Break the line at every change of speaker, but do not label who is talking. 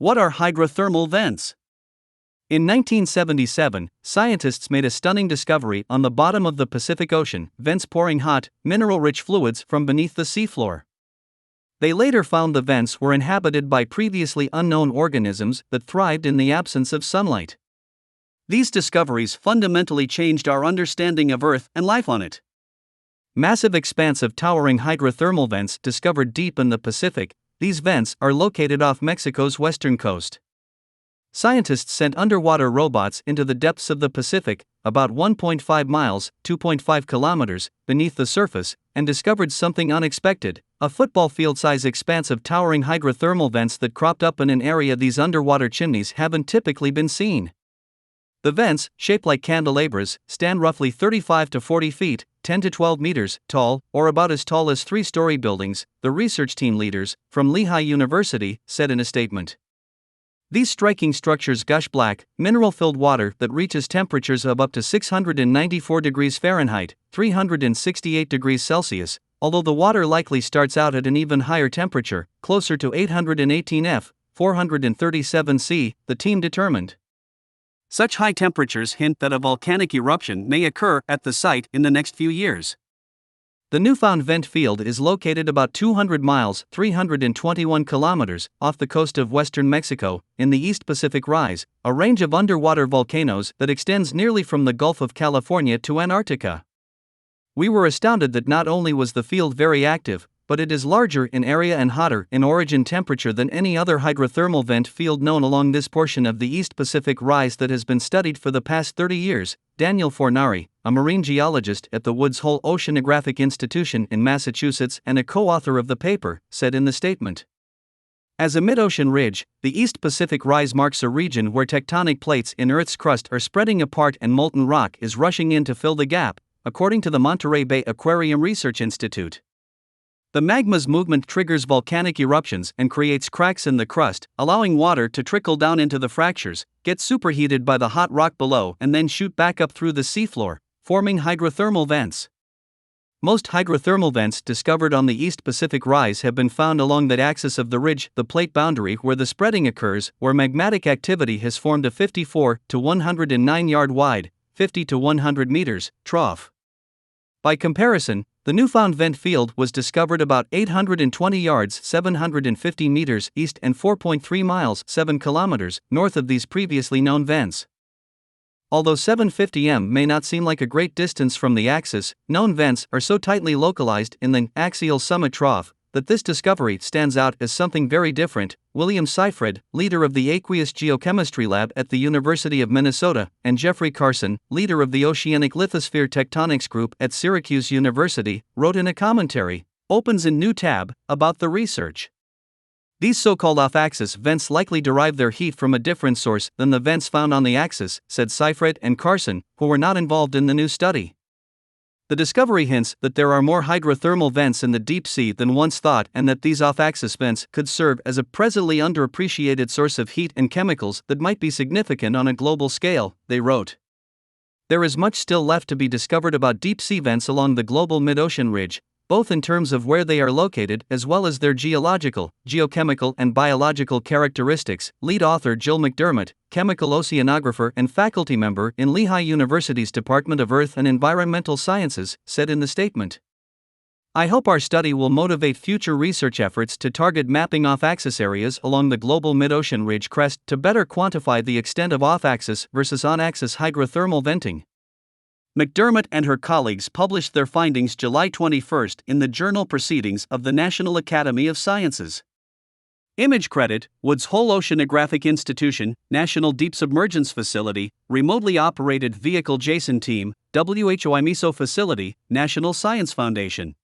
What are hydrothermal vents? In 1977, scientists made a stunning discovery on the bottom of the Pacific Ocean, vents pouring hot, mineral-rich fluids from beneath the seafloor. They later found the vents were inhabited by previously unknown organisms that thrived in the absence of sunlight. These discoveries fundamentally changed our understanding of Earth and life on it. Massive expanse of towering hydrothermal vents discovered deep in the Pacific. These vents are located off Mexico's western coast. Scientists sent underwater robots into the depths of the Pacific, about 1.5 miles, 2.5 kilometers, beneath the surface, and discovered something unexpected: a football field-size expanse of towering hydrothermal vents that cropped up in an area these underwater chimneys haven't typically been seen. The vents, shaped like candelabras, stand roughly 35 to 40 feet, 10 to 12 meters, tall, or about as tall as three-story buildings, the research team leaders, from Lehigh University, said in a statement. These striking structures gush black, mineral-filled water that reaches temperatures of up to 694 degrees Fahrenheit, 368 degrees Celsius, although the water likely starts out at an even higher temperature, closer to 818 F, 437 C, the team determined. Such high temperatures hint that a volcanic eruption may occur at the site in the next few years. The newfound vent field is located about 200 miles, 321 kilometers, off the coast of western Mexico, in the East Pacific Rise, a range of underwater volcanoes that extends nearly from the Gulf of California to Antarctica. We were astounded that not only was the field very active, but it is larger in area and hotter in origin temperature than any other hydrothermal vent field known along this portion of the East Pacific Rise that has been studied for the past 30 years, Daniel Fornari, a marine geologist at the Hole Oceanographic Institution in Massachusetts and a co-author of the paper, said in the statement. As a mid-ocean ridge, the East Pacific Rise marks a region where tectonic plates in Earth's crust are spreading apart and molten rock is rushing in to fill the gap, according to the Monterey Bay Aquarium Research Institute. The magma's movement triggers volcanic eruptions and creates cracks in the crust, allowing water to trickle down into the fractures, get superheated by the hot rock below, and then shoot back up through the seafloor, forming hydrothermal vents. Most hydrothermal vents discovered on the East Pacific Rise have been found along that axis of the ridge, the plate boundary where the spreading occurs, where magmatic activity has formed a 54 to 109 yard wide, 50 to 100 meters, trough. By comparison, the newfound vent field was discovered about 820 yards 750 meters east and 4.3 miles 7 kilometers north of these previously known vents. Although 750 m may not seem like a great distance from the axis, known vents are so tightly localized in the axial summit trough that this discovery stands out as something very different. William Seifred, leader of the Aqueous Geochemistry Lab at the University of Minnesota, and Jeffrey Carson, leader of the Oceanic Lithosphere Tectonics Group at Syracuse University, wrote in a commentary, opens in new tab, about the research. These so-called off-axis vents likely derive their heat from a different source than the vents found on the axis, said Seifred and Carson, who were not involved in the new study. The discovery hints that there are more hydrothermal vents in the deep sea than once thought, and that these off-axis vents could serve as a presently underappreciated source of heat and chemicals that might be significant on a global scale, they wrote. There is much still left to be discovered about deep-sea vents along the global mid-ocean ridge, both in terms of where they are located as well as their geological, geochemical and biological characteristics, lead author Jill McDermott, chemical oceanographer and faculty member in Lehigh University's Department of Earth and Environmental Sciences, said in the statement. I hope our study will motivate future research efforts to target mapping off-axis areas along the global mid-ocean ridge crest to better quantify the extent of off-axis versus on-axis hydrothermal venting. McDermott and her colleagues published their findings July 21 in the journal Proceedings of the National Academy of Sciences. Image credit: Hole Oceanographic Institution, National Deep Submergence Facility, Remotely Operated Vehicle JSON Team, WHOI-MISO Facility, National Science Foundation.